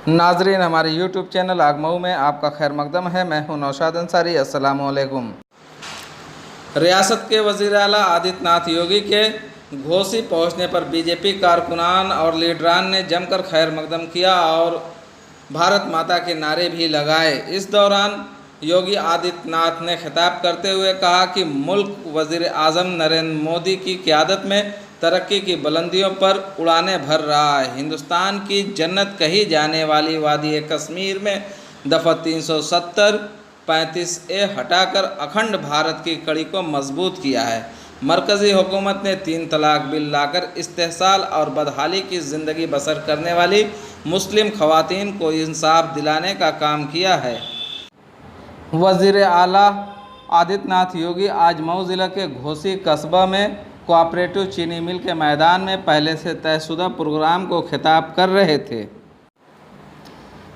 नाजरीन, हमारे YouTube channel आगमऊ में आपका खैर मकदम है। मैं हूं नौशाद अंसारी। अस्सलाम वालेकुम। रियासत के वज़ीर आला आदित्यनाथ योगी के घोसी पहुंचने पर बीजेपी कारकुनान और लीडरान ने जमकर खैर मकदम किया और भारत माता के नारे भी लगाए। इस दौरान योगी आदित्यनाथ ने खिताब करते हुए कहा कि मुल्क वज़ीर आज़म नरेंद्र मोदी की क़यादत में तरक्की की बुलंदियों पर उड़ानें भर रहा है। हिंदुस्तान की जन्नत कही जाने वाली वादी कश्मीर में दफ़ा 370 35A हटाकर अखंड भारत की कड़ी को मजबूत किया है। मरकज़ी हुकूमत ने 3 तलाक बिल लाकर इस्तेहसाल और बदहाली की ज़िंदगी बसर करने वाली मुस्लिम ख़वातीन को इंसाफ दिलाने का काम किया है। वज़ीर आला आदित्यनाथ योगी आज मऊ ज़िला के घोसी कस्बा में कोऑपरेटिव चीनी मिल के मैदान में पहले से तयशुदा प्रोग्राम को खिताब कर रहे थे।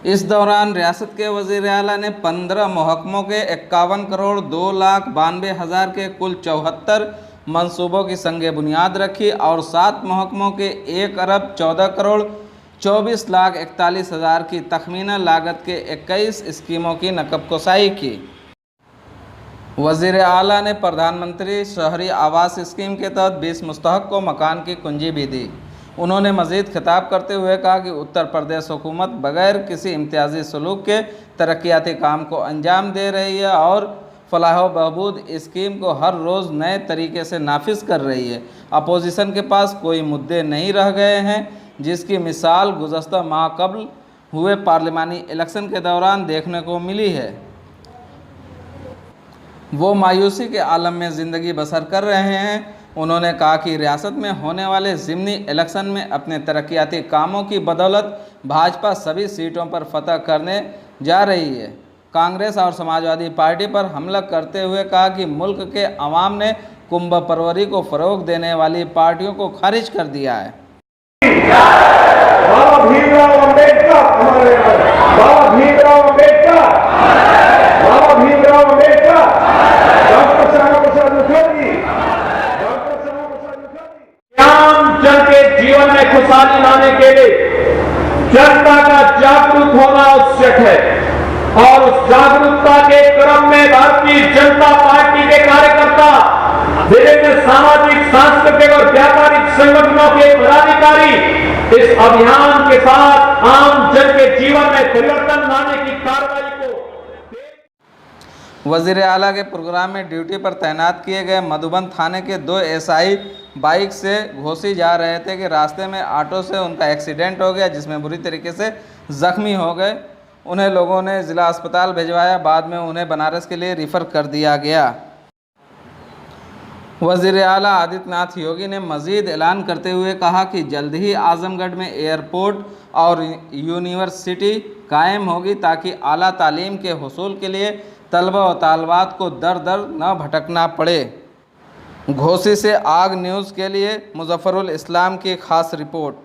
इस दौरान रियासत के वज़ीर आला ने 15 महकमों के 51 करोड़ 2,92,000 के कुल 74 मंसूबों की संग बुनियाद रखी और 7 महकमों के 1 अरब 14 करोड़ 24,41,000 की तखमीना लागत के 21 स्कीमों की नकब-कुसाई की। वज़ीर आला ने प्रधानमंत्री शहरी आवास स्कीम के तहत 20 मुस्तहक़ को मकान की कुंजी भी दी। उन्होंने मज़ीद खिताब करते हुए कहा कि उत्तर प्रदेश हुकूमत बग़ैर किसी इम्तियाजी सलूक के तरक्याती काम को अंजाम दे रही है और फलाह व बहबूद स्कीम को हर रोज़ नए तरीके से नाफिज कर रही है। अपोजिशन के पास कोई मुद्दे नहीं रह गए हैं, जिसकी मिसाल गुज़श्ता माह कबल हुए पार्लिमानी इलेक्शन के दौरान देखने को मिली है। वो मायूसी के आलम में ज़िंदगी बसर कर रहे हैं। उन्होंने कहा कि रियासत में होने वाले ज़िमनी इलेक्शन में अपने तरक्याती कामों की बदौलत भाजपा सभी सीटों पर फतह करने जा रही है। कांग्रेस और समाजवादी पार्टी पर हमला करते हुए कहा कि मुल्क के अवाम ने कुंभ परवरी को फ़रोग़ देने वाली पार्टियों को खारिज कर दिया है। जन के जीवन में खुशहाली लाने के लिए जनता का जागरूक होना आवश्यक है और उस जागरूकता के क्रम में भारतीय जनता पार्टी के कार्यकर्ता, विभिन्न सामाजिक, सांस्कृतिक और व्यापारिक संगठनों के पदाधिकारी इस अभियान के साथ आम जन के जीवन में परिवर्तन लाने की कार्रवाई को। वज़ीर आला के प्रोग्राम में ड्यूटी पर तैनात किए गए मधुबन थाने के 2 एसआई बाइक से घोसी जा रहे थे कि रास्ते में ऑटो से उनका एक्सीडेंट हो गया, जिसमें बुरी तरीके से ज़ख्मी हो गए। उन्हें लोगों ने ज़िला अस्पताल भिजवाया, बाद में उन्हें बनारस के लिए रिफ़र कर दिया गया। वज़ीर आला आदित्यनाथ योगी ने मज़ीद ऐलान करते हुए कहा कि जल्द ही आज़मगढ़ में एयरपोर्ट और यूनिवर्सिटी कायम होगी ताकि आला तालीम के हुसूल के लिए तलबा व तालबात को दर दर न भटकना पड़े। घोसी से आग न्यूज़ के लिए मुज़फ़्फ़रुल इस्लाम की ख़ास रिपोर्ट।